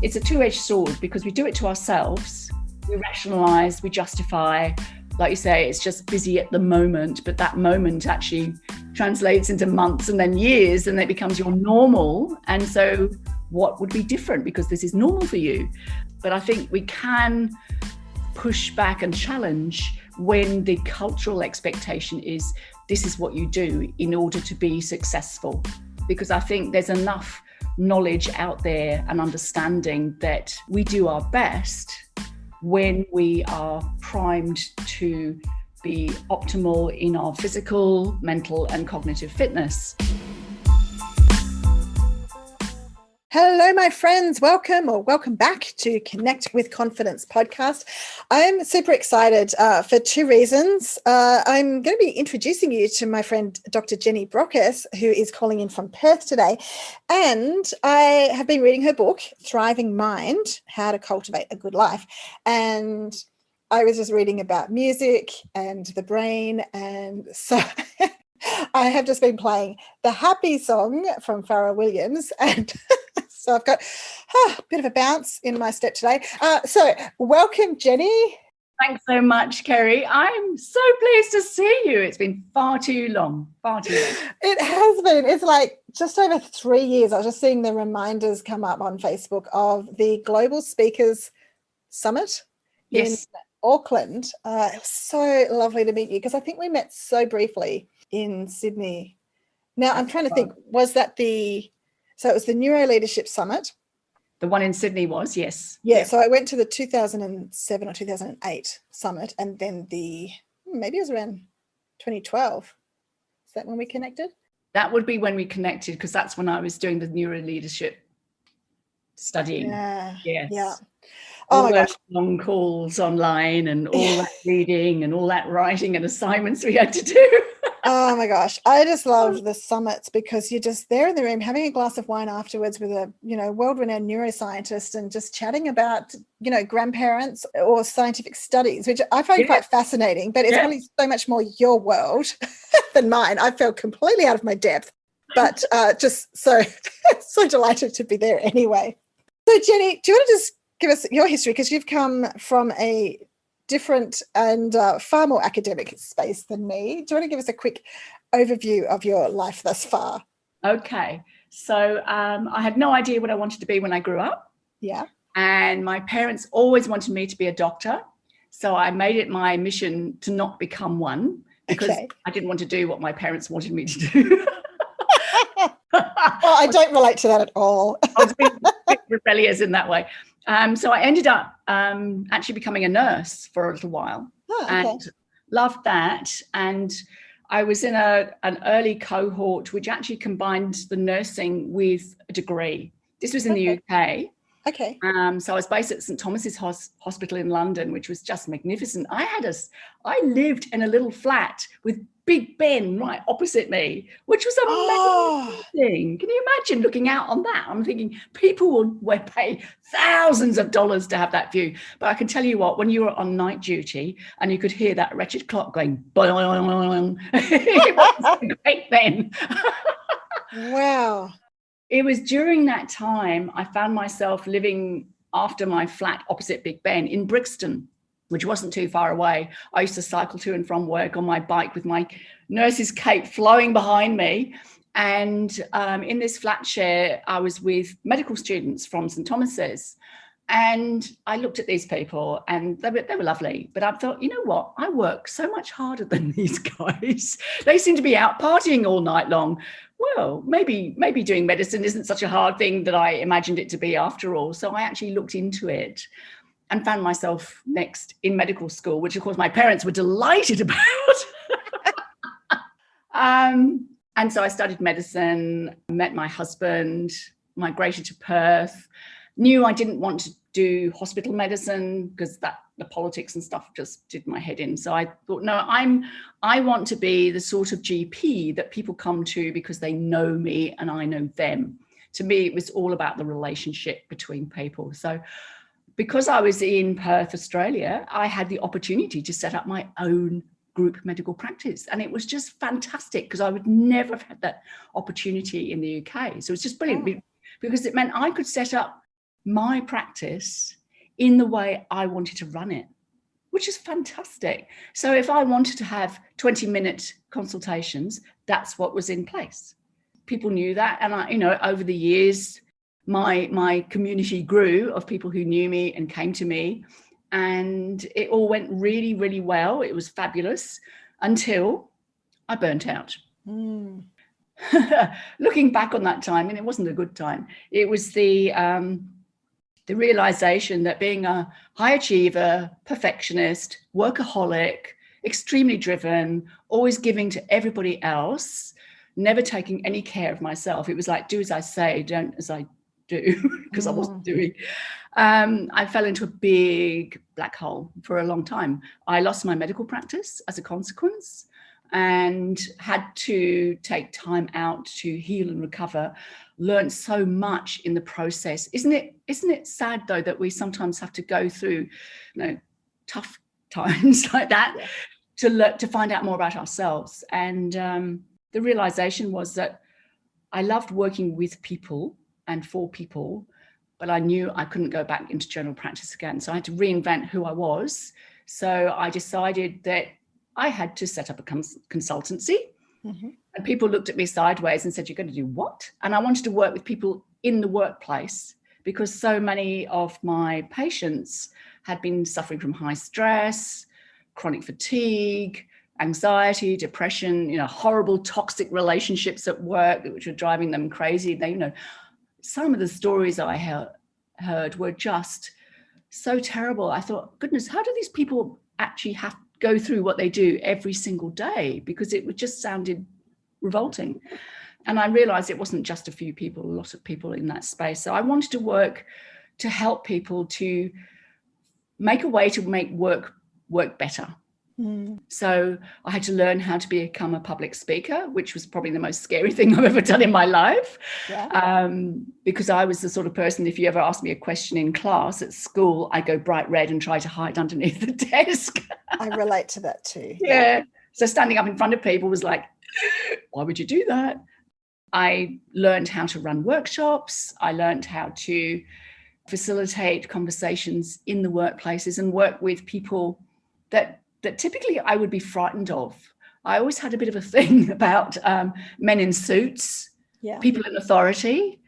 it's a two-edged sword because we do it to ourselves. We rationalize, we justify. Like you say, it's just busy at the moment, but that moment actually translates into months and then years, and it becomes your normal. And so what would be different because this is normal for you? But I think we can push back and challenge when the cultural expectation is this is what you do in order to be successful. Because I think there's enough knowledge out there and understanding that we do our best when we are primed to be optimal in our physical, mental, and cognitive fitness. Hello, my friends. Welcome back to Connect with Confidence podcast. I'm super excited for two reasons. I'm going to be introducing you to my friend, Dr. Jenny Brockis, who is calling in from Perth today. And I have been reading her book, Thriving Mind, How to Cultivate a Good Life. And I was just reading about music and the brain. And so I have just been playing the happy song from Pharrell Williams, and so I've got a bit of a bounce in my step today. So welcome, Jenny. Thanks so much, Kerrie. I'm so pleased to see you. It's been far too long. It has been. It's like just over 3 years. I was just seeing the reminders come up on Facebook of the Global Speakers Summit in Auckland. It was so lovely to meet you because I think we met so briefly in Sydney. Now, I'm trying to think, so it was the Neuro Leadership Summit. The one in Sydney was, yes. Yeah, so I went to the 2007 or 2008 summit, and then maybe it was around 2012. Is that when we connected? That would be when we connected, because that's when I was doing the Neuro Leadership studying. Yes. Yeah. Oh my gosh. Long calls online and all that reading and all that writing and assignments we had to do. Oh my gosh. I just love the summits because you're just there in the room having a glass of wine afterwards with a, world-renowned neuroscientist and just chatting about, grandparents or scientific studies, which I find quite fascinating, but it's really so much more your world than mine. I feel completely out of my depth, but just so delighted to be there anyway. So Jenny, do you want to just give us your history? Because you've come from a different and far more academic space than me. Do you want to give us a quick overview of your life thus far? Okay. So I had no idea what I wanted to be when I grew up. Yeah. And my parents always wanted me to be a doctor. So I made it my mission to not become one because I didn't want to do what my parents wanted me to do. Well, I don't relate to that at all. I was a bit rebellious in that way. So I ended up actually becoming a nurse for a little while and loved that. And I was in an early cohort which actually combined the nursing with a degree. This was in the UK. Okay. So I was based at St Thomas's Hospital in London, which was just magnificent. I lived in a little flat with Big Ben right opposite me, which was amazing. Can you imagine looking out on that? I'm thinking people will pay thousands of dollars to have that view. But I can tell you what, when you were on night duty and you could hear that wretched clock going, boing, it was great then. Wow. It was during that time I found myself living after my flat opposite Big Ben in Brixton, which wasn't too far away. I used to cycle to and from work on my bike with my nurse's cape flowing behind me. And in this flat share, I was with medical students from St Thomas's. And I looked at these people and they were lovely. But I thought, you know what? I work so much harder than these guys. They seem to be out partying all night long. Well, maybe doing medicine isn't such a hard thing that I imagined it to be after all. So I actually looked into it and found myself next in medical school, which of course my parents were delighted about. And so I studied medicine, met my husband, migrated to Perth, knew I didn't want to do hospital medicine because the politics and stuff just did my head in. So I thought, no, I want to be the sort of GP that people come to because they know me and I know them. To me, it was all about the relationship between people. So because I was in Perth, Australia, I had the opportunity to set up my own group medical practice. And it was just fantastic because I would never have had that opportunity in the UK. So it's just brilliant because it meant I could set up my practice in the way I wanted to run it, which is fantastic. So if I wanted to have 20-minute consultations, that's what was in place. People knew that. And I, over the years, my community grew of people who knew me and came to me, and it all went really, really well. It was fabulous until I burnt out. Looking back on that time, and it wasn't a good time. It was the realization that being a high achiever, perfectionist, workaholic, extremely driven, always giving to everybody else, never taking any care of myself. It was like, do as I say, don't as I do, because I wasn't doing. I fell into a big black hole for a long time. I lost my medical practice as a consequence and had to take time out to heal and recover. Learned so much in the process. Isn't it sad though that we sometimes have to go through, tough times like that to find out more about ourselves? And the realization was that I loved working with people and for people, but I knew I couldn't go back into general practice again. So I had to reinvent who I was. So I decided that I had to set up a consultancy. And people looked at me sideways and said, you're going to do what? And I wanted to work with people in the workplace because so many of my patients had been suffering from high stress, chronic fatigue, anxiety, depression, horrible toxic relationships at work, which were driving them crazy. Some of the stories I heard were just so terrible. I thought, goodness, how do these people actually have to go through what they do every single day? Because it just sounded revolting. And I realized it wasn't just a few people, a lot of people in that space. So I wanted to work to help people to make a way to make work better. So I had to learn how to become a public speaker, which was probably the most scary thing I've ever done in my life. Because I was the sort of person, if you ever ask me a question in class at school, I go bright red and try to hide underneath the desk. I relate to that too. Yeah. So standing up in front of people was like, why would you do that? I learned how to run workshops. I learned how to facilitate conversations in the workplaces and work with people that typically I would be frightened of. I always had a bit of a thing about men in suits, people in authority.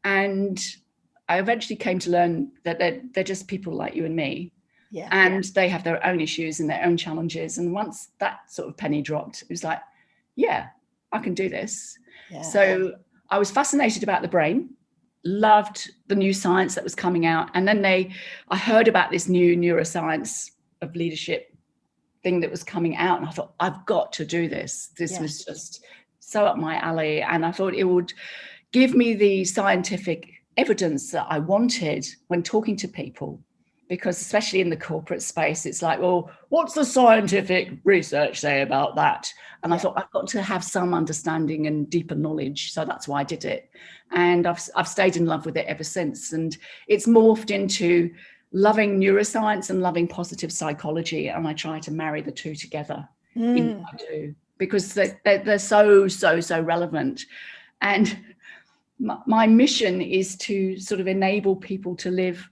And I eventually came to learn that they're just people like you and me. And they have their own issues and their own challenges. And once that sort of penny dropped, it was like, yeah, I can do this. So I was fascinated about the brain, loved the new science that was coming out. And then I heard about this new neuroscience of leadership thing that was coming out. And I thought, I've got to do this. This was just so up my alley. And I thought it would give me the scientific evidence that I wanted when talking to people. Because especially in the corporate space, it's like, well, what's the scientific research say about that? And I thought, I've got to have some understanding and deeper knowledge. So that's why I did it. And I've stayed in love with it ever since. And it's morphed into loving neuroscience and loving positive psychology. And I try to marry the two together in what I do, because they're so relevant. And my mission is to sort of enable people to live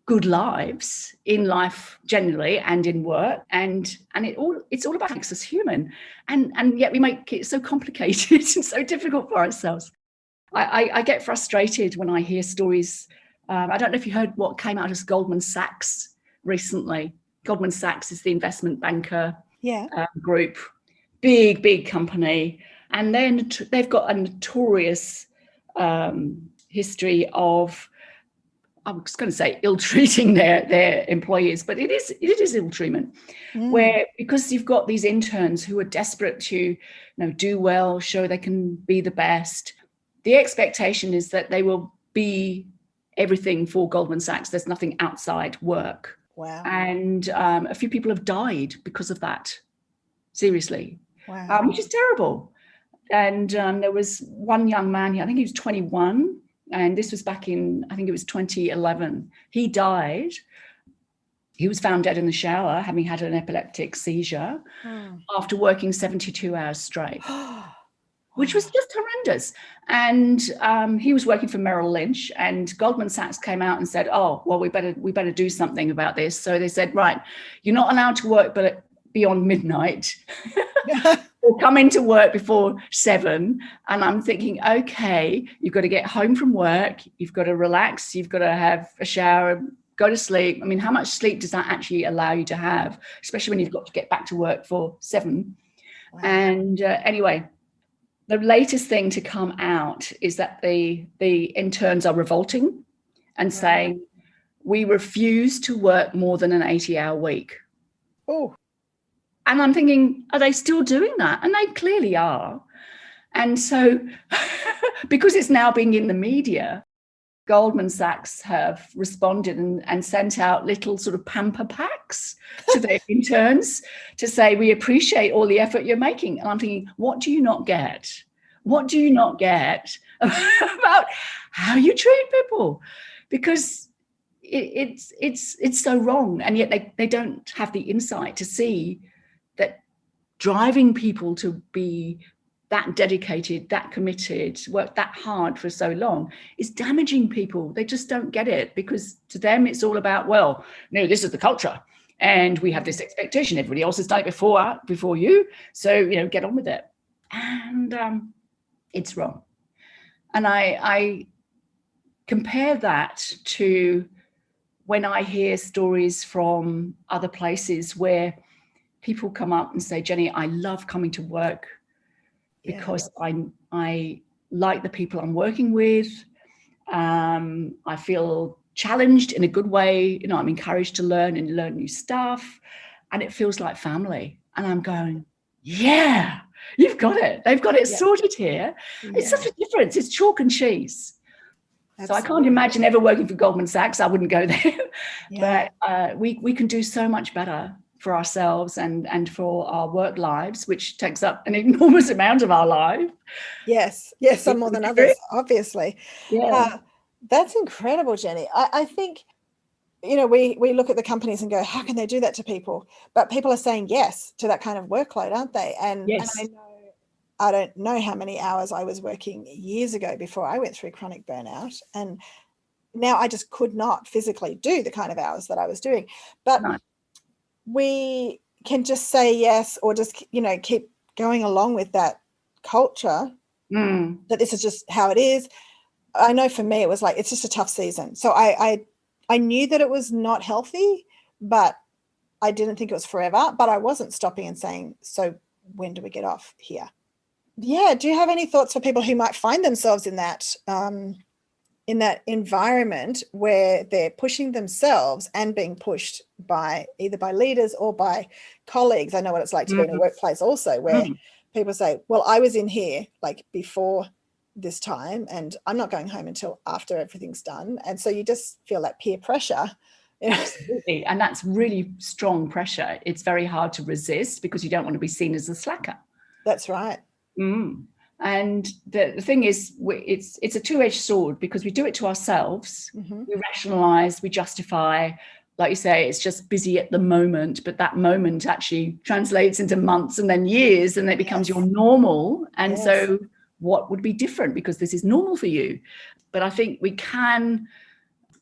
good lives in life generally and in work, and it's all about makes us human, and yet we make it so complicated and so difficult for ourselves. I get frustrated when I hear stories. I don't know if you heard what came out as Goldman Sachs recently. Goldman Sachs is the investment banker group, big company, and then they've got a notorious history of, I was going to say ill-treating their employees, but it is ill-treatment, where because you've got these interns who are desperate to do well, show they can be the best, the expectation is that they will be everything for Goldman Sachs. There's nothing outside work. Wow. And a few people have died because of that, seriously, which is terrible. And there was one young man here, I think he was 21, and this was back in, I think it was 2011. He died. He was found dead in the shower, having had an epileptic seizure after working 72 hours straight. which was just horrendous. And he was working for Merrill Lynch, and Goldman Sachs came out and said, oh, well, we better do something about this. So they said, right, you're not allowed to work but beyond midnight. Or come into work before 7. And I'm thinking, okay, you've got to get home from work, you've got to relax, you've got to have a shower, go to sleep. I mean, how much sleep does that actually allow you to have, especially when you've got to get back to work for 7? Wow. And anyway, the latest thing to come out is that the interns are revolting and saying, we refuse to work more than an 80-hour week. Oh. And I'm thinking, are they still doing that? And they clearly are. And so because it's now being in the media, Goldman Sachs have responded and sent out little sort of pamper packs to their interns to say, we appreciate all the effort you're making. And I'm thinking, what do you not get? What do you not get about how you treat people? Because it's so wrong. And yet they don't have the insight to see that driving people to be that dedicated, that committed, work that hard for so long is damaging people. They just don't get it, because to them it's all about, well, no, this is the culture and we have this expectation. Everybody else has done it before you. So, get on with it. And it's wrong. And I compare that to when I hear stories from other places where people come up and say, Jenny, I love coming to work because I like the people I'm working with. I feel challenged in a good way. I'm encouraged to learn new stuff, and it feels like family. And I'm going, yeah, you've got it. They've got it sorted here. Yeah. It's such a difference. It's chalk and cheese. Absolutely. So I can't imagine ever working for Goldman Sachs. I wouldn't go there. Yeah. But we can do so much better for ourselves and for our work lives, which takes up an enormous amount of our life. Yes, some more than others, obviously. Yeah. That's incredible, Jenny. I think, we look at the companies and go, how can they do that to people? But people are saying yes to that kind of workload, aren't they? And I don't know how many hours I was working years ago before I went through chronic burnout. And now I just could not physically do the kind of hours that I was doing. But we can just say yes, or just, keep going along with that culture, that this is just how it is. I know for me, it was like, it's just a tough season. So I knew that it was not healthy, but I didn't think it was forever. But I wasn't stopping and saying, so when do we get off here? Yeah. Do you have any thoughts for people who might find themselves in that environment where they're pushing themselves and being pushed by either by leaders or by colleagues? I know what it's like to be in a workplace also, where people say, well, I was in here like before this time and I'm not going home until after everything's done. And so you just feel that peer pressure. Absolutely. And that's really strong pressure. It's very hard to resist because you don't want to be seen as a slacker. That's right. And the thing is, it's a two-edged sword, because we do it to ourselves. We rationalize, we justify, like you say, it's just busy at the moment, but that moment actually translates into months and then years, and it becomes your normal. And so what would be different, because this is normal for you? But I think we can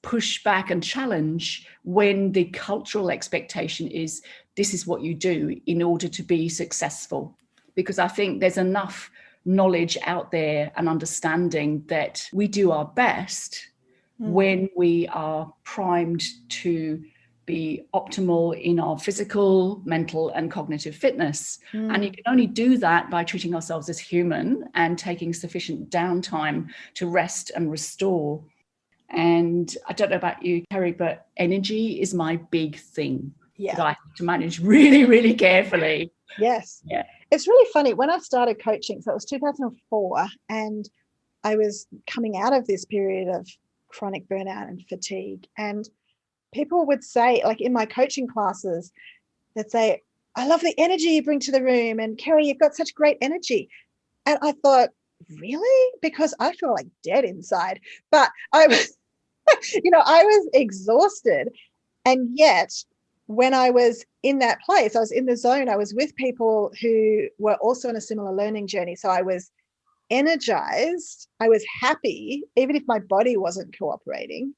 push back and challenge when the cultural expectation is this is what you do in order to be successful. Because I think there's enough knowledge out there and understanding that we do our best when we are primed to be optimal in our physical, mental, and cognitive fitness. And you can only do that by treating ourselves as human and taking sufficient downtime to rest and restore. And I don't know about you, Kerrie, but energy is my big thing that I have to manage really, really carefully. Yes. Yeah. It's really funny. When I started coaching, so it was 2004, and I was coming out of this period of chronic burnout and fatigue. And people would say, like in my coaching classes, they'd say, I love the energy you bring to the room. And Kerrie, you've got such great energy. And I thought, really? Because I feel like dead inside. But I was, I was exhausted. And yet, when I was in that place, I was in the zone, I was with people who were also on a similar learning journey. So I was energized. I was happy, even if my body wasn't cooperating.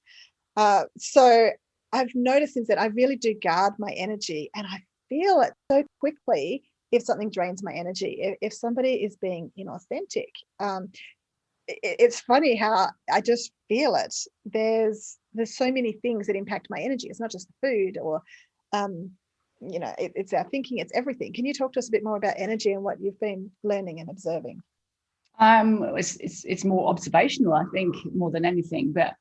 So I've noticed since then, I really do guard my energy, and I feel it so quickly if something drains my energy, if somebody is being inauthentic. It's funny how I just feel it. There's so many things that impact my energy. It's not just the food or, it's our thinking, it's everything. Can you talk to us a bit more about energy and what you've been learning and observing? It's more observational, I think, more than anything. But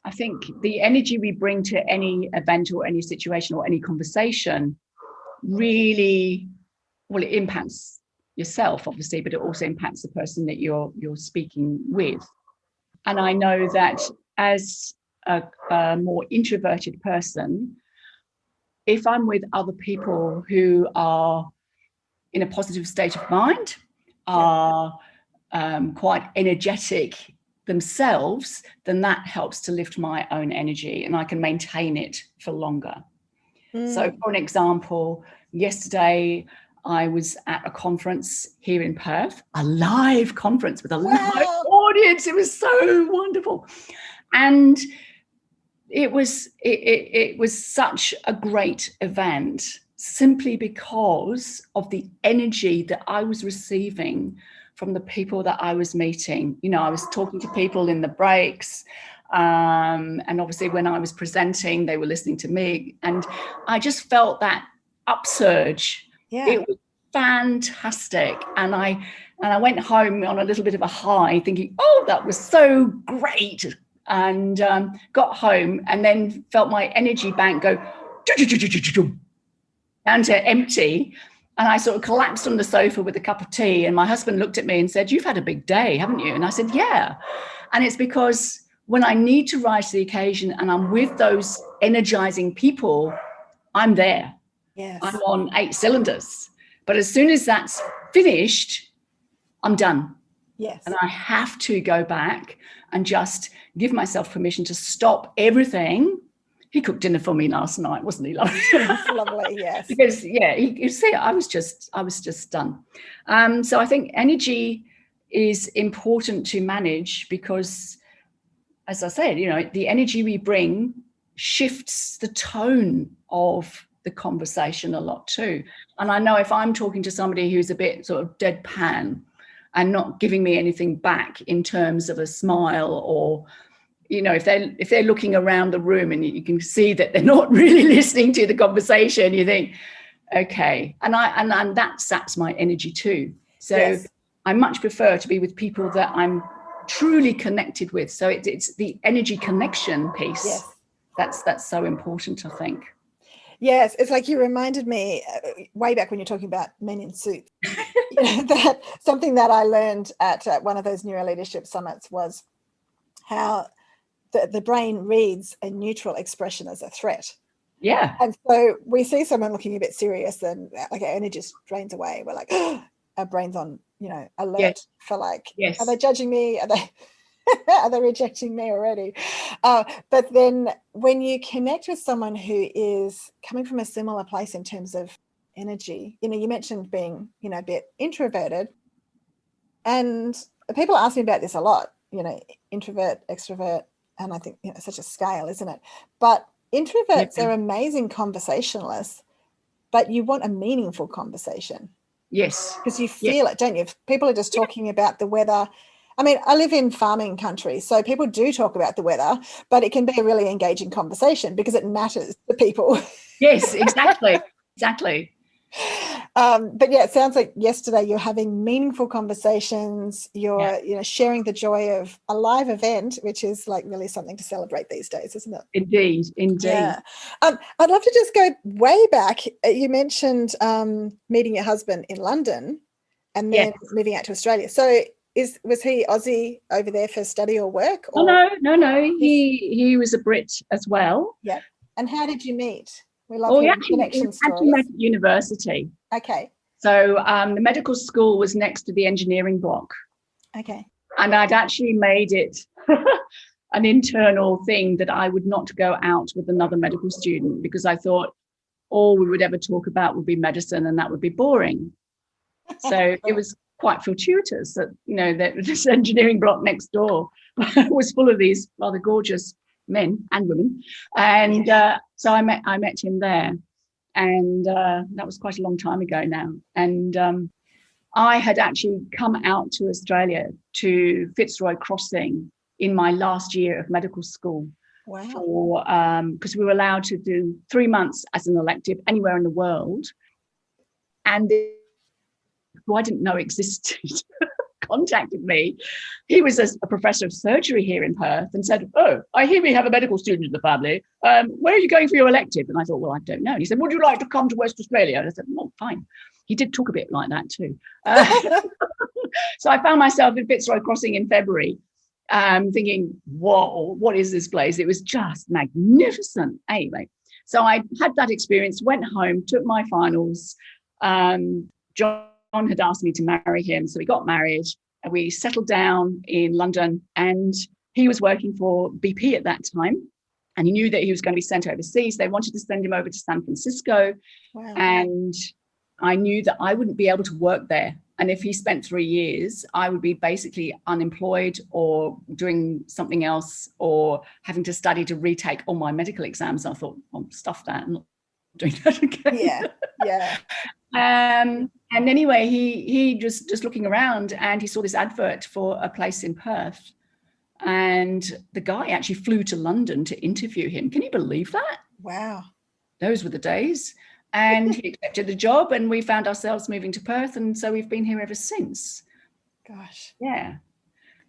I think the energy we bring to any event or any situation or any conversation really, well, it impacts yourself, obviously, but it also impacts the person that you're speaking with. And I know that as a more introverted person, if I'm with other people who are in a positive state of mind, are quite energetic themselves, then that helps to lift my own energy and I can maintain it for longer. So for an example, yesterday I was at a conference here in Perth, a live conference with a live audience. It was so wonderful. And it was such a great event simply because of the energy that I was receiving from the people that I was meeting. I was talking to people in the breaks, and obviously when I was presenting, they were listening to me, and I just felt that upsurge. It was fantastic, and I went home on a little bit of a high, thinking, "Oh, that was so great," and got home and then felt my energy bank go down to empty. And I sort of collapsed on the sofa with a cup of tea. And my husband looked at me and said, "You've had a big day, haven't you?" And I said, "Yeah." And it's because when I need to rise to the occasion and I'm with those energizing people, I'm there. Yes. I'm on 8 cylinders. But as soon as that's finished, I'm done. Yes. And I have to go back and just give myself permission to stop everything. He cooked dinner for me last night, wasn't he? Lovely, yes. Because you see, I was just done. So I think energy is important to manage because, as I said, the energy we bring shifts the tone of the conversation a lot too. And I know if I'm talking to somebody who's a bit sort of deadpan and not giving me anything back in terms of a smile or, if they're looking around the room and you can see that they're not really listening to the conversation, you think, okay. And that saps my energy too. So yes. I much prefer to be with people that I'm truly connected with. So it's the energy connection piece. Yes. That's so important, I think. Yes, it's like you reminded me way back when you're talking about Minion Suit. That something that I learned at one of those neuroleadership summits was how the brain reads a neutral expression as a threat. Yeah. And so we see someone looking a bit serious and like our energy just drains away. We're like, oh, our brain's on, alert for like, are they judging me? Are they rejecting me already? But then when you connect with someone who is coming from a similar place in terms of energy, you mentioned being, a bit introverted. And people ask me about this a lot, introvert, extrovert, and I think it's such a scale, isn't it? But introverts are amazing conversationalists, but you want a meaningful conversation. Yes. Because you feel it, don't you? If people are just talking about the weather. I mean, I live in farming country, so people do talk about the weather, but it can be a really engaging conversation because it matters to people. Yes, exactly. Exactly. But yeah, it sounds like yesterday you're having meaningful conversations. You're, sharing the joy of a live event, which is like really something to celebrate these days, isn't it? Indeed. Yeah. I'd love to just go way back. You mentioned meeting your husband in London and then moving out to Australia. So was he Aussie over there for study or work? Or? No. He was a Brit as well. Yeah. And how did you meet? We love hearing connection stories. We met at university. Okay. So the medical school was next to the engineering block. Okay. And I'd actually made it an internal thing that I would not go out with another medical student because I thought all we would ever talk about would be medicine and that would be boring. So it was quite fortuitous that, that this engineering block next door was full of these rather gorgeous men and women. And so I met him there. And that was quite a long time ago now. And I had actually come out to Australia to Fitzroy Crossing in my last year of medical school. Wow. Because we were allowed to do 3 months as an elective anywhere in the world. And who I didn't know existed contacted me. He was a professor of surgery here in Perth and said, "Oh, I hear we have a medical student in the family. Where are you going for your elective?" And I thought, well, I don't know. And he said, "Would you like to come to West Australia?" And I said, "Oh, fine." He did talk a bit like that too. So I found myself in Fitzroy Crossing in February, thinking, whoa, what is this place? It was just magnificent. Anyway, so I had that experience, went home, took my finals. John had asked me to marry him. So we got married and we settled down in London, and he was working for BP at that time. And he knew that he was going to be sent overseas. They wanted to send him over to San Francisco. Wow. And I knew that I wouldn't be able to work there. And if he spent 3 years, I would be basically unemployed or doing something else or having to study to retake all my medical exams. I thought, well, stuff that, I'm not doing that again. Yeah. And anyway, he just looking around, and he saw this advert for a place in Perth. And the guy actually flew to London to interview him. Can you believe that? Wow. Those were the days. And he accepted the job, and we found ourselves moving to Perth. And so we've been here ever since. Gosh. Yeah.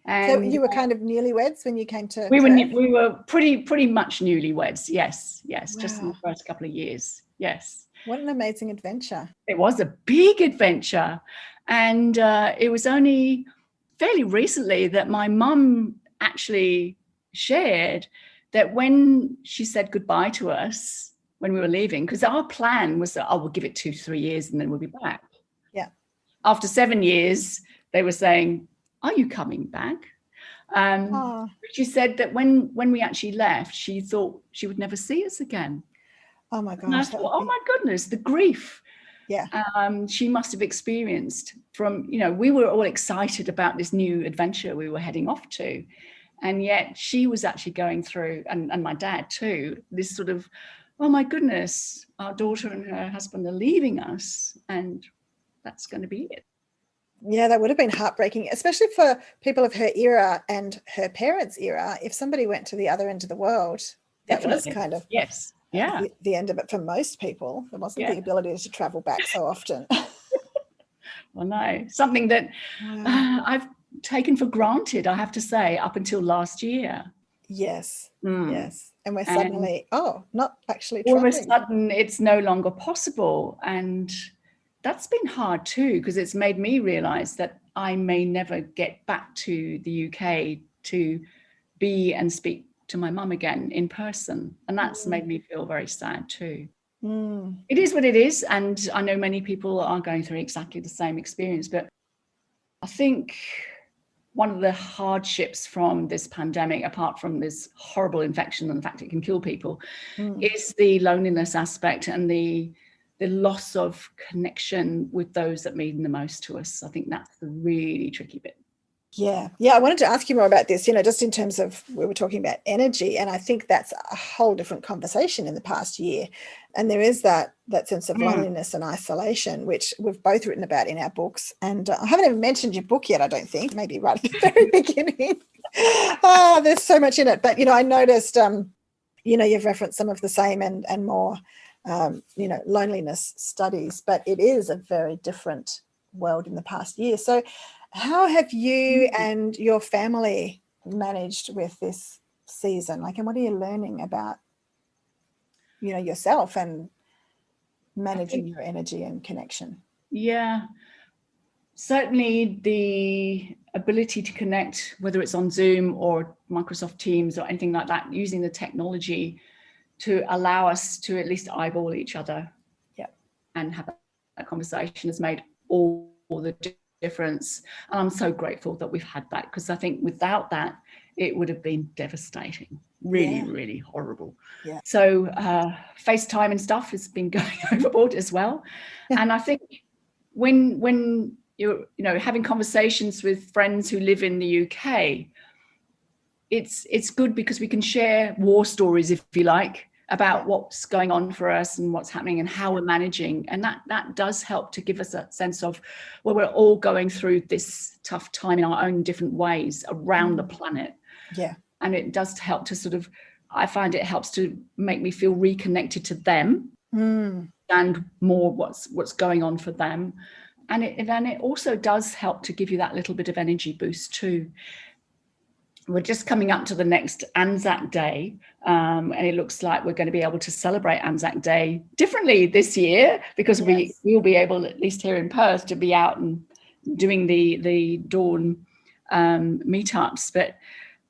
And so you were kind of newlyweds when you came to we were pretty much newlyweds. Yes. Wow. Just in the first couple of years. Yes. What an amazing adventure. It was a big adventure. And it was only fairly recently that my mum actually shared that when she said goodbye to us when we were leaving, because our plan was that, we'll give it 2-3 years and then we'll be back. Yeah. After 7 years, they were saying, "Are you coming back?" She said that when we actually left, she thought she would never see us again. Oh my gosh. And I thought, oh my goodness, the grief. Yeah. She must have experienced from, we were all excited about this new adventure we were heading off to. And yet she was actually going through, and my dad too, this sort of, oh my goodness, our daughter and her husband are leaving us, and that's going to be it. Yeah, that would have been heartbreaking, especially for people of her era and her parents' era. If somebody went to the other end of the world, that was kind of the end of it for most people. There wasn't the ability to travel back so often. Well, no, something that I've taken for granted, I have to say, up until last year. Yes, yes. And we're suddenly, not actually traveling. All of a sudden, it's no longer possible. And that's been hard too, because it's made me realise that I may never get back to the UK to be and speak to my mum again in person. And that's made me feel very sad too. It is what it is. And I know many people are going through exactly the same experience. But I think one of the hardships from this pandemic, apart from this horrible infection and the fact it can kill people, is the loneliness aspect and the loss of connection with those that mean the most to us. I think that's the really tricky bit. Yeah. I wanted to ask you more about this, just in terms of, we were talking about energy, and I think that's a whole different conversation in the past year. And there is that sense of loneliness and isolation, which we've both written about in our books. And I haven't even mentioned your book yet, I don't think, maybe right at the very beginning. There's so much in it. But, I noticed, you've referenced some of the same and more, loneliness studies, but it is a very different world in the past year. So how have you and your family managed with this season? And what are you learning about, yourself and managing your energy and connection? Yeah, certainly the ability to connect, whether it's on Zoom or Microsoft Teams or anything like that, using the technology to allow us to at least eyeball each other and have that conversation has made all the difference. And I'm so grateful that we've had that, because I think without that, it would have been devastating, really horrible. Yeah. So FaceTime and stuff has been going overboard as well. And I think when you're, having conversations with friends who live in the UK, it's good because we can share war stories, if you like, about what's going on for us and what's happening and how we're managing. And that does help to give us a sense of, well, we're all going through this tough time in our own different ways around the planet. Yeah. And it does help to sort of, I find it helps to make me feel reconnected to them and more what's going on for them. And it also does help to give you that little bit of energy boost too. We're just coming up to the next Anzac Day, and it looks like we're going to be able to celebrate Anzac Day differently this year because we'll be able, at least here in Perth, to be out and doing the dawn meetups. But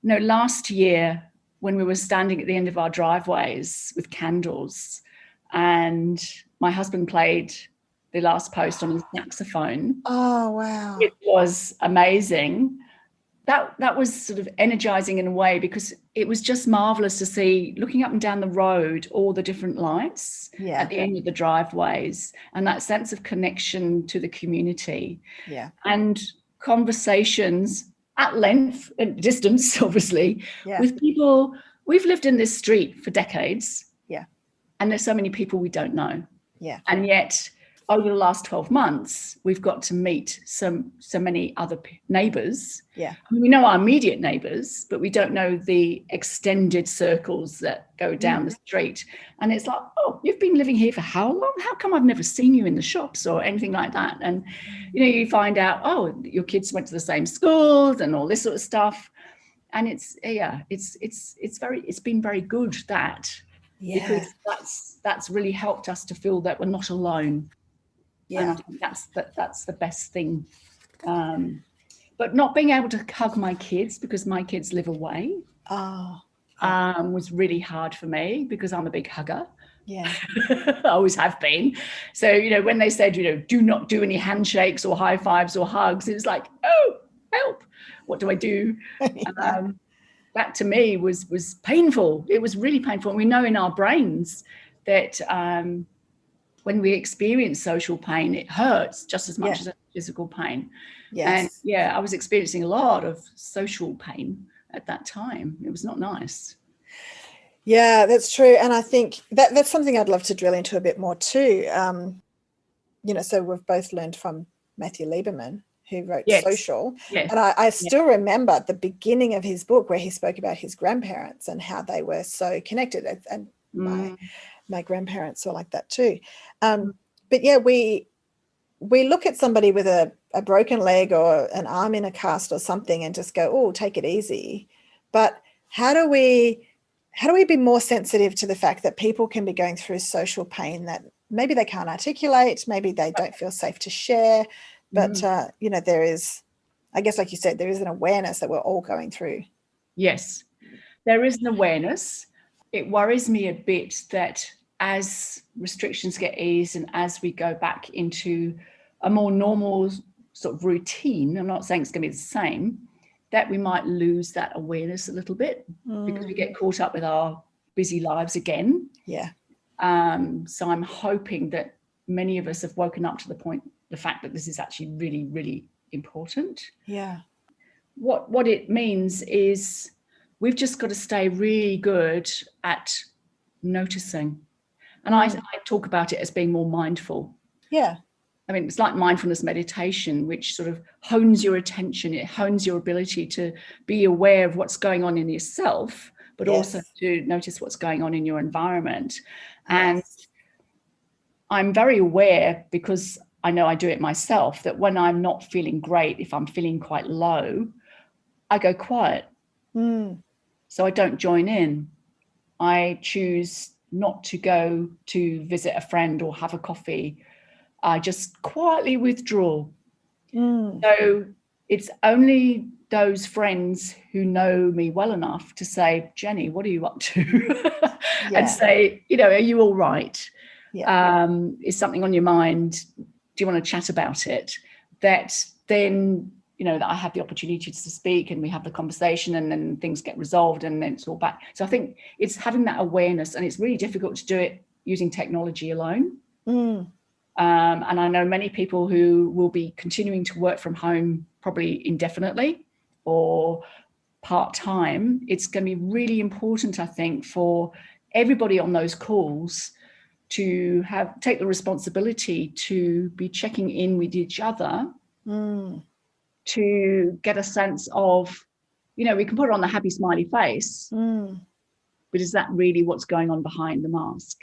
last year when we were standing at the end of our driveways with candles, and my husband played the last post on his saxophone. Oh wow! It was amazing. That was sort of energizing in a way, because it was just marvelous to see, looking up and down the road, all the different lights at the end of the driveways, and that sense of connection to the community. Yeah. And conversations at length and distance, obviously, with people. We've lived in this street for decades. Yeah. And there's so many people we don't know. Yeah. And yet, over the last 12 months, we've got to meet so many other neighbours. Yeah. I mean, we know our immediate neighbours, but we don't know the extended circles that go down the street. And it's like, oh, you've been living here for how long? How come I've never seen you in the shops or anything like that? And, you find out, oh, your kids went to the same schools and all this sort of stuff. And it's been very good because that's really helped us to feel that we're not alone. Yeah. And I think that's the best thing. But not being able to hug my kids because my kids live away was really hard for me, because I'm a big hugger. Yeah. I always have been. So, when they said, do not do any handshakes or high fives or hugs, it was like, oh, help. What do I do? That to me was painful. It was really painful. And we know in our brains that when we experience social pain, it hurts just as much as physical pain. Yes. And I was experiencing a lot of social pain at that time. It was not nice. Yeah, that's true. And I think that's something I'd love to drill into a bit more too. So we've both learned from Matthew Lieberman, who wrote Social. Yes. And I still remember the beginning of his book where he spoke about his grandparents and how they were so connected. And my grandparents were like that too. But we look at somebody with a broken leg or an arm in a cast or something and just go, oh, take it easy. But how do we be more sensitive to the fact that people can be going through social pain that maybe they can't articulate, maybe they don't feel safe to share, but there is, I guess, like you said, there is an awareness that we're all going through. Yes, there is an awareness. It worries me a bit that as restrictions get eased and as we go back into a more normal sort of routine, I'm not saying it's going to be the same, that we might lose that awareness a little bit because we get caught up with our busy lives again. Yeah. So I'm hoping that many of us have woken up to the fact that this is actually really, really important. Yeah. What it means is we've just got to stay really good at noticing. And I talk about it as being more mindful. Yeah. I mean, it's like mindfulness meditation, which sort of hones your attention. It hones your ability to be aware of what's going on in yourself, but also to notice what's going on in your environment. And I'm very aware, because I know I do it myself, that when I'm not feeling great, if I'm feeling quite low, I go quiet. So I don't join in. I choose not to go to visit a friend or have a coffee. I just quietly withdraw. So it's only those friends who know me well enough to say, Jenny, what are you up to? And say, are you all right? Yeah. Is something on your mind? Do you want to chat about it? That then, that I have the opportunity to speak and we have the conversation and then things get resolved and then it's all back. So I think it's having that awareness, and it's really difficult to do it using technology alone. And I know many people who will be continuing to work from home probably indefinitely or part-time. It's going to be really important, I think, for everybody on those calls to take the responsibility to be checking in with each other to get a sense of, we can put on the happy smiley face, but is that really what's going on behind the mask?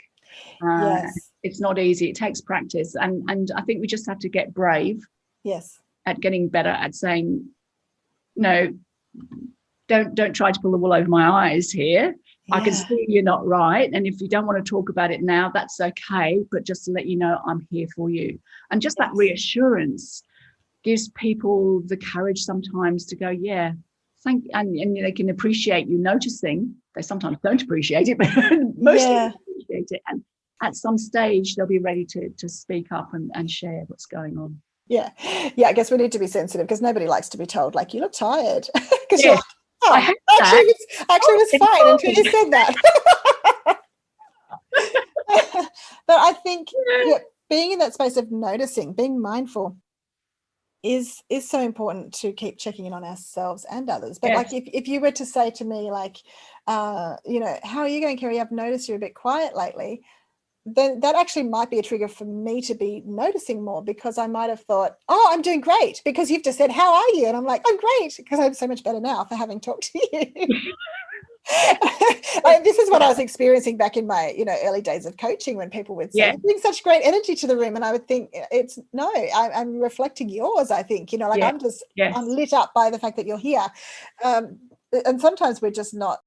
Yes. It's not easy. It takes practice. And I think we just have to get brave at getting better at saying, no, don't try to pull the wool over my eyes here. I can see you're not right. And if you don't want to talk about it now, that's okay. But just to let you know, I'm here for you. And just that reassurance gives people the courage sometimes to go, and they can appreciate you noticing. They sometimes don't appreciate it, but mostly appreciate it. And at some stage, they'll be ready to speak up and share what's going on. Yeah. I guess we need to be sensitive because nobody likes to be told, like, you look tired. Because you're like, I hate that. Actually, it was fine until you said that. But I think being in that space of noticing, being mindful is so important to keep checking in on ourselves and others. But like if you were to say to me, like, how are you going, Kerrie? I've noticed you're a bit quiet lately. Then that actually might be a trigger for me to be noticing more, because I might have thought, oh, I'm doing great, because you've just said, how are you? And I'm like, I'm great, because I'm so much better now for having talked to you. This is what I was experiencing back in my early days of coaching, when people would say, you bring such great energy to the room, and I would think, I'm reflecting yours. I think I'm just I'm lit up by the fact that you're here, and sometimes we're just not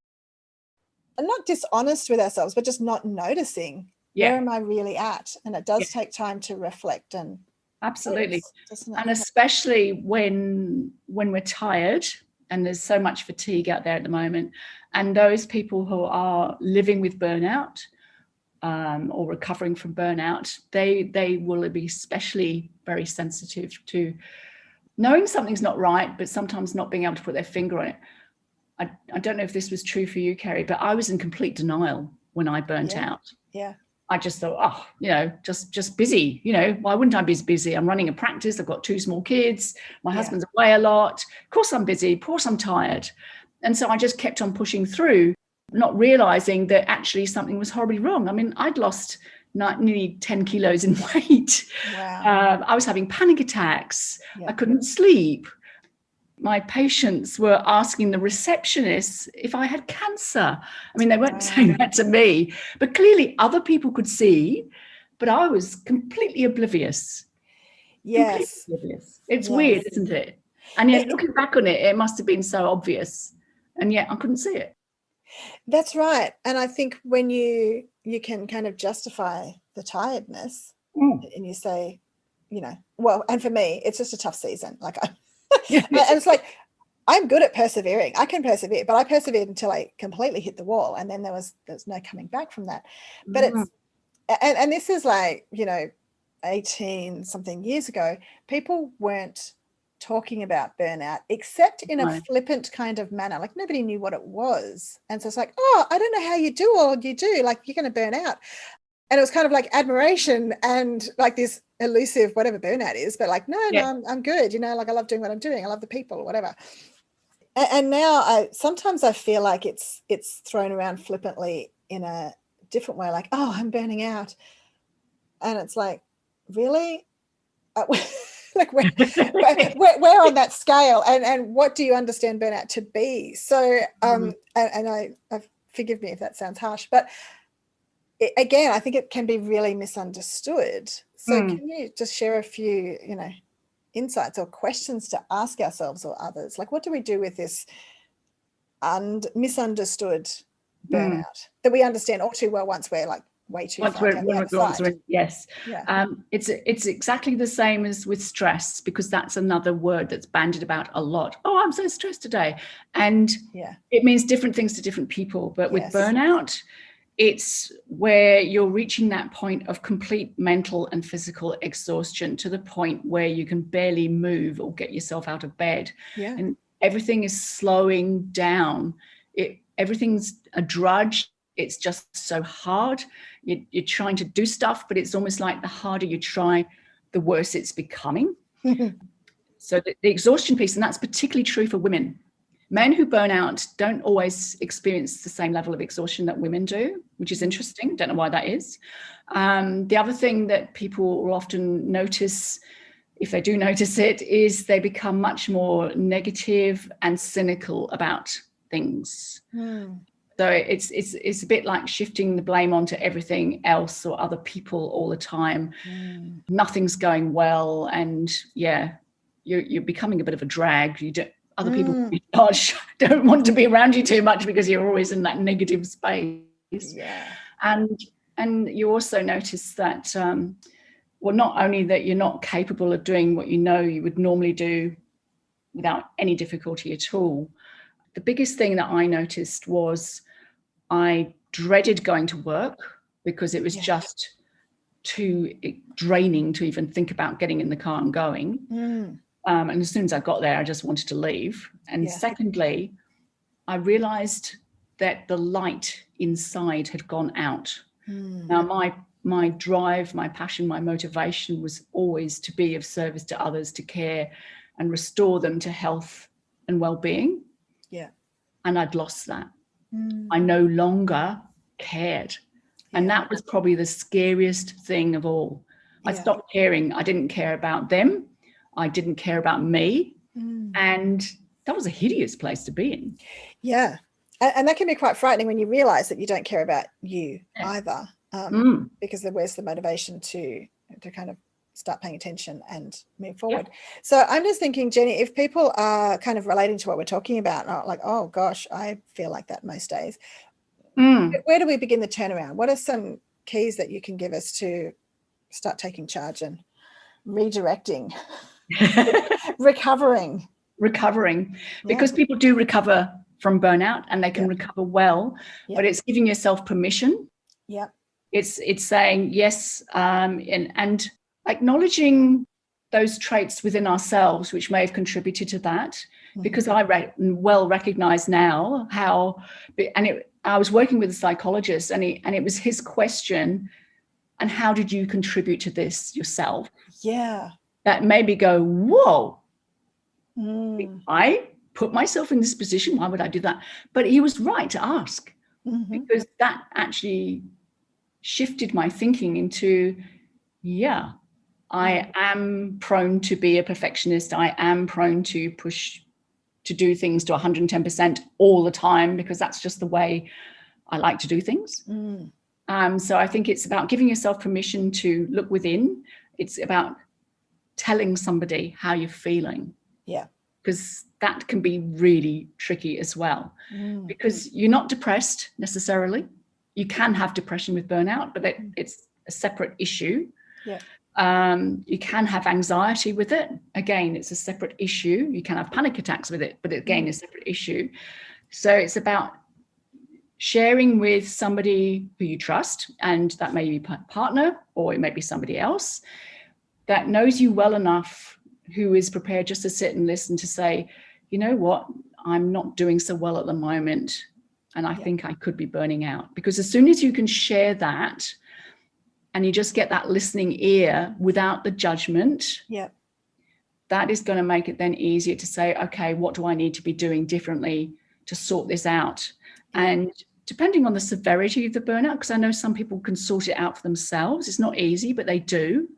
dishonest with ourselves, but just not noticing where am I really at. And it does take time to reflect. And absolutely, and especially when we're tired. And there's so much fatigue out there at the moment. And those people who are living with burnout or recovering from burnout, they will be especially very sensitive to knowing something's not right, but sometimes not being able to put their finger on it. I don't know if this was true for you, Kerrie, but I was in complete denial when I burnt out. Yeah. I just thought, just busy. Why wouldn't I be busy? I'm running a practice. I've got 2 small kids. My husband's away a lot. Of course I'm busy. Of course I'm tired. And so I just kept on pushing through, not realizing that actually something was horribly wrong. I mean, I'd lost nearly 10 kilos in weight. Wow. I was having panic attacks. I couldn't sleep. My patients were asking the receptionists if I had cancer. I mean, they weren't saying that to me, but clearly other people could see, but I was completely oblivious. Yes. Completely oblivious. It's weird, isn't it? And yet, looking back on it, it must have been so obvious, and yet I couldn't see it. That's right. And I think when you can kind of justify the tiredness and you say, and for me, it's just a tough season. Like and it's like, I'm good at persevering. I can persevere, but I persevered until I completely hit the wall. And then there's no coming back from that. But and this is like, 18 something years ago, people weren't talking about burnout except in a flippant kind of manner. Like nobody knew what it was. And so it's like, oh, I don't know how you do all you do. Like you're going to burn out. And it was kind of like admiration and like this elusive whatever burnout is, but like, no, I'm good. Like I love doing what I'm doing. I love the people or whatever. And now sometimes I feel like it's thrown around flippantly in a different way. Like, oh, I'm burning out. And it's like, really? Like where on that scale? And what do you understand burnout to be? So, and I forgive me if that sounds harsh, but again, I think it can be really misunderstood. So can you just share a few, insights or questions to ask ourselves or others? Like, what do we do with this misunderstood burnout that we understand all too well once we're like way too far down the other side? Yes. Yeah. It's exactly the same as with stress, because that's another word that's bandied about a lot. Oh, I'm so stressed today. And it means different things to different people. But with burnout, it's where you're reaching that point of complete mental and physical exhaustion to the point where you can barely move or get yourself out of bed. And everything is slowing down. Everything's a drudge. it's just so hard. You're trying to do stuff, but it's almost like the harder you try, the worse it's becoming. So the exhaustion piece, and that's particularly true for women. Men who burn out don't always experience the same level of exhaustion that women do, which is interesting. Don't know why that is. The other thing that people will often notice, if they do notice it, is they become much more negative and cynical about things. So it's a bit like shifting the blame onto everything else or other people all the time. Nothing's going well, and you're becoming a bit of a drag. Other people don't want to be around you too much because you're always in that negative space. And you also notice that not only that you're not capable of doing what you would normally do without any difficulty at all. The biggest thing that I noticed was I dreaded going to work because it was just too draining to even think about getting in the car and going. And as soon as I got there, I just wanted to leave. And secondly, I realized that the light inside had gone out. Now, my drive, my passion, my motivation was always to be of service to others, to care and restore them to health and well-being. And I'd lost that. I no longer cared. And that was probably the scariest thing of all. I stopped caring. I didn't care about them. I didn't care about me. And that was a hideous place to be in. Yeah. And that can be quite frightening when you realize that you don't care about you either, because where's the motivation to kind of start paying attention and move forward. So I'm just thinking, Jenny, if people are kind of relating to what we're talking about, like, oh gosh, I feel like that most days, where do we begin the turnaround? What are some keys that you can give us to start taking charge and redirecting, recovering? Because people do recover from burnout and they can recover well, but it's giving yourself permission. It's saying yes, and acknowledging those traits within ourselves which may have contributed to that, because I recognize now how, I was working with a psychologist and it was his question, and how did you contribute to this yourself? That made me go, whoa, I put myself in this position, why would I do that? But he was right to ask, because that actually shifted my thinking into, I am prone to be a perfectionist. I am prone to push to do things to 110% all the time, because that's just the way I like to do things. So I think it's about giving yourself permission to look within. It's about telling somebody how you're feeling. Because that can be really tricky as well, because you're not depressed necessarily. You can have depression with burnout, but it's a separate issue. You can have anxiety with it. Again, it's a separate issue. You can have panic attacks with it, but again, it's a separate issue. So it's about sharing with somebody who you trust, and that may be a partner or it may be somebody else that knows you well enough, who is prepared just to sit and listen, to say, you know what, I'm not doing so well at the moment, and I think I could be burning out. Because as soon as you can share that, and you just get that listening ear without the judgment, that is going to make it then easier to say, okay, what do I need to be doing differently to sort this out? And depending on the severity of the burnout, because I know some people can sort it out for themselves. It's not easy, but they do.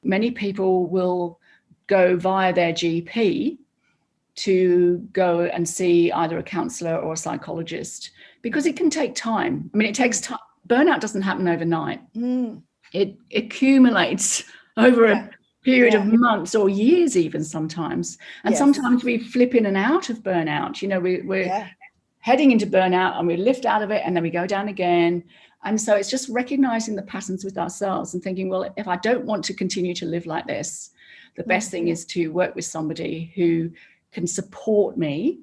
Many people will go via their GP to go and see either a counsellor or a psychologist, because it can take time. I mean, it takes time. Burnout doesn't happen overnight. It accumulates over a period of months or years even sometimes. And sometimes we flip in and out of burnout. You know, we're heading into burnout and we lift out of it and then we go down again. And so it's just recognizing the patterns with ourselves and thinking, well, if I don't want to continue to live like this, the best thing is to work with somebody who can support me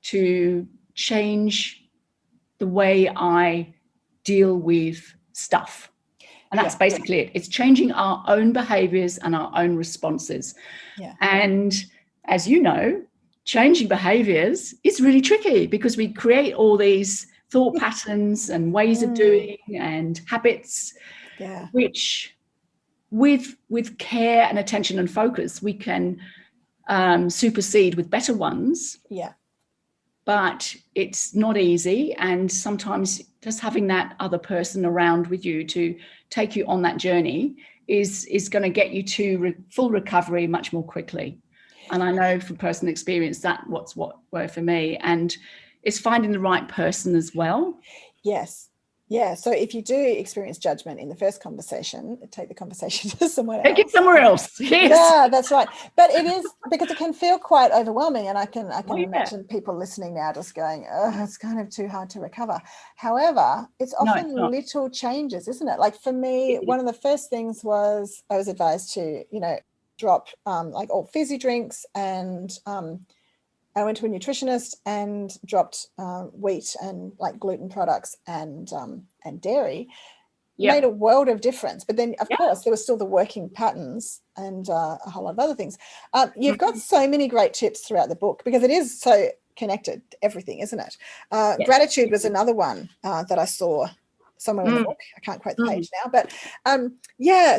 to change the way I deal with stuff. And that's basically it. It's changing our own behaviors and our own responses. And as you know, changing behaviors is really tricky, because we create all these thought patterns and ways of doing and habits, which with care and attention and focus, we can supersede with better ones. Yeah. But it's not easy. And sometimes just having that other person around with you to take you on that journey is going to get you to full recovery much more quickly. And I know from personal experience that what worked for me. And it's finding the right person as well. Yes. Yeah. So if you do experience judgment in the first conversation, take the conversation to somewhere else. Take it somewhere else. Yes. Yeah, that's right. But it is, because it can feel quite overwhelming. And I can imagine people listening now just going, oh, it's kind of too hard to recover. However, it's often little changes, isn't it? Like for me, one of the first things was I was advised to, drop like all fizzy drinks, and I went to a nutritionist and dropped wheat and like gluten products and dairy. Made a world of difference. But then, of course, there were still the working patterns and a whole lot of other things. You've got so many great tips throughout the book, because it is so connected to everything, isn't it? Gratitude was another one that I saw somewhere in the book. I can't quote the page now. But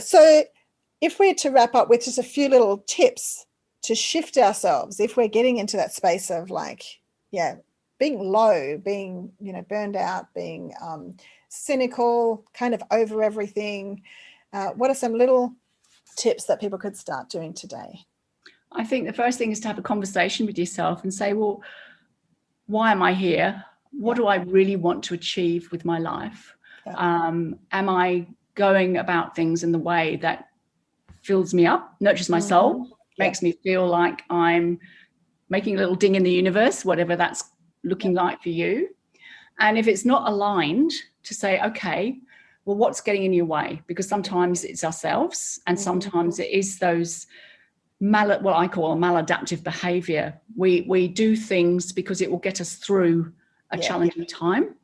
so if we're to wrap up with just a few little tips to shift ourselves, if we're getting into that space of like, being low, being, burned out, being cynical, kind of over everything, what are some little tips that people could start doing today? I think the first thing is to have a conversation with yourself and say, well, why am I here? What do I really want to achieve with my life? Am I going about things in the way that fills me up, nurtures my soul, makes me feel like I'm making a little ding in the universe, whatever that's looking like for you? And if it's not aligned, to say, okay, well, what's getting in your way? Because sometimes it's ourselves, and sometimes it is those what I call maladaptive behavior. We do things because it will get us through a challenging time.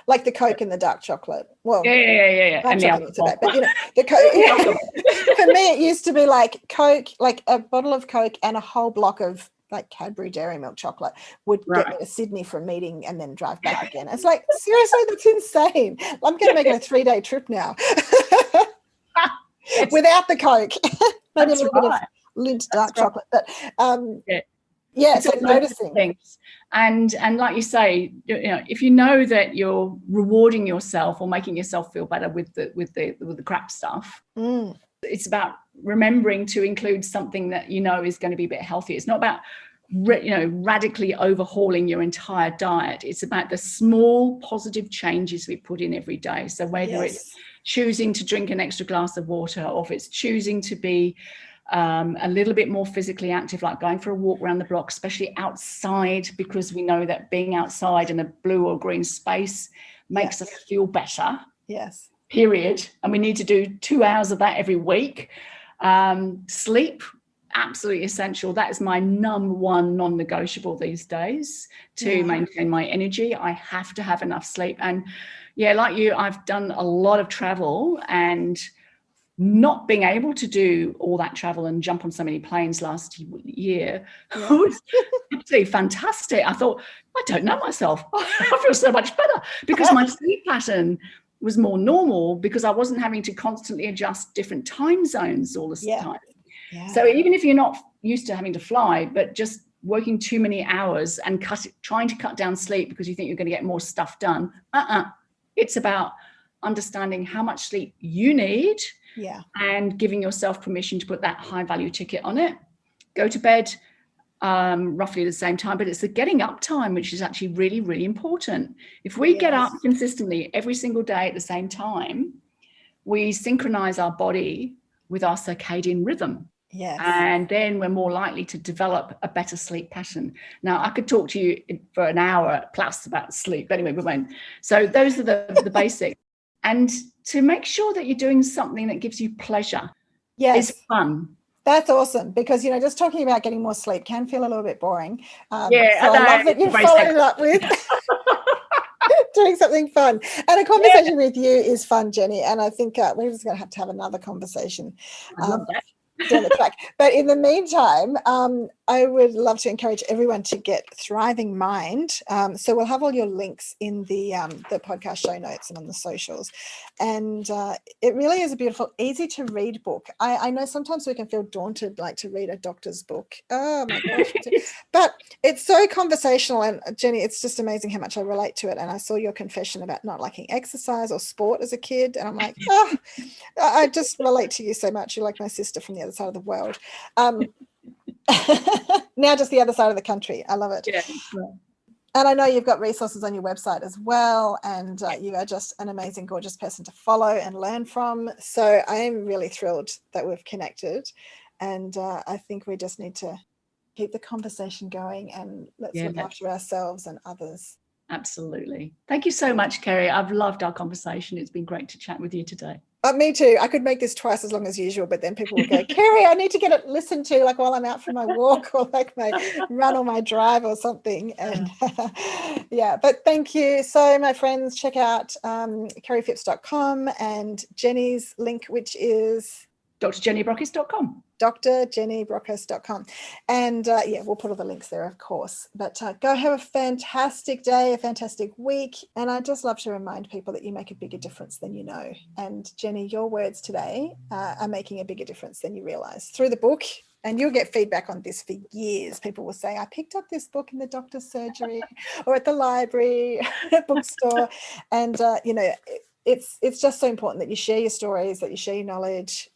Like the Coke and the dark chocolate. Well, and the alcohol. But the Coke. For me, it used to be like Coke, like a bottle of Coke and a whole block of like Cadbury Dairy Milk chocolate would get me to Sydney for a meeting and then drive back again. It's like, seriously, that's insane. I'm going to make it a 3-day trip now without the Coke. Maybe a little bit of Lindt dark chocolate, but so noticing things. And like you say, if you know that you're rewarding yourself or making yourself feel better with the crap stuff, it's about remembering to include something that is going to be a bit healthy. It's not about radically overhauling your entire diet. It's about the small positive changes we put in every day. So whether it's choosing to drink an extra glass of water, or if it's choosing to be a little bit more physically active, like going for a walk around the block, especially outside, because we know that being outside in a blue or green space makes us feel better. Period. And we need to do 2 hours of that every week. Sleep, absolutely essential. That is my number one non-negotiable these days to maintain my energy. I have to have enough sleep. And like you, I've done a lot of travel, and not being able to do all that travel and jump on so many planes last year was absolutely fantastic. I thought, I don't know myself. I feel so much better because my sleep pattern was more normal, because I wasn't having to constantly adjust different time zones all the time. So even if you're not used to having to fly, but just working too many hours and trying to cut down sleep because you think you're going to get more stuff done, it's about understanding how much sleep you need and giving yourself permission to put that high value ticket on it. Go to bed roughly at the same time, but it's the getting up time which is actually really, really important. If we get up consistently every single day at the same time, we synchronize our body with our circadian rhythm. And then we're more likely to develop a better sleep pattern. Now, I could talk to you for an hour plus about sleep. Anyway, we won't. So those are the basics. And to make sure that you're doing something that gives you pleasure is fun. That's awesome, because, just talking about getting more sleep can feel a little bit boring. So I love that you followed it up with doing something fun. And a conversation with you is fun, Jenny. And I think we're just going to have another conversation. I love that. down the track. But in the meantime, I would love to encourage everyone to get Thriving Mind. So we'll have all your links in the podcast show notes and on the socials. And it really is a beautiful, easy to read book. I know sometimes we can feel daunted, like to read a doctor's book. Oh my gosh. But it's so conversational. And Jenny, it's just amazing how much I relate to it. And I saw your confession about not liking exercise or sport as a kid. And I'm like, oh, I just relate to you so much. You're like my sister from the other side of the world. Now just the other side of the country. I love it. Yeah. And I know you've got resources on your website as well. And you are just an amazing, gorgeous person to follow and learn from. So I'm really thrilled that we've connected. And I think we just need to keep the conversation going, and let's look after ourselves and others. Absolutely. Thank you so much, Kerrie. I've loved our conversation. It's been great to chat with you today. Me too. I could make this twice as long as usual, but then people will go, Kerrie, I need to get it listened to, like while I'm out for my walk or like my run or my drive or something. And but thank you. So my friends, check out kerriefipps.com and Jenny's link, which is drjennybrockis.com. drjennybrockis.com. And we'll put all the links there, of course. But go have a fantastic day, a fantastic week. And I just love to remind people that you make a bigger difference than you know. And Jenny, your words today are making a bigger difference than you realize through the book. And you'll get feedback on this for years. People will say, I picked up this book in the doctor's surgery or at the library, bookstore. And, it's just so important that you share your stories, that you share your knowledge,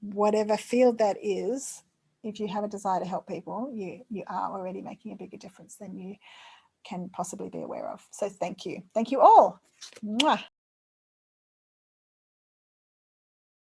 whatever field that is. If you have a desire to help people, you are already making a bigger difference than you can possibly be aware of. So thank you. Thank you all. Mwah.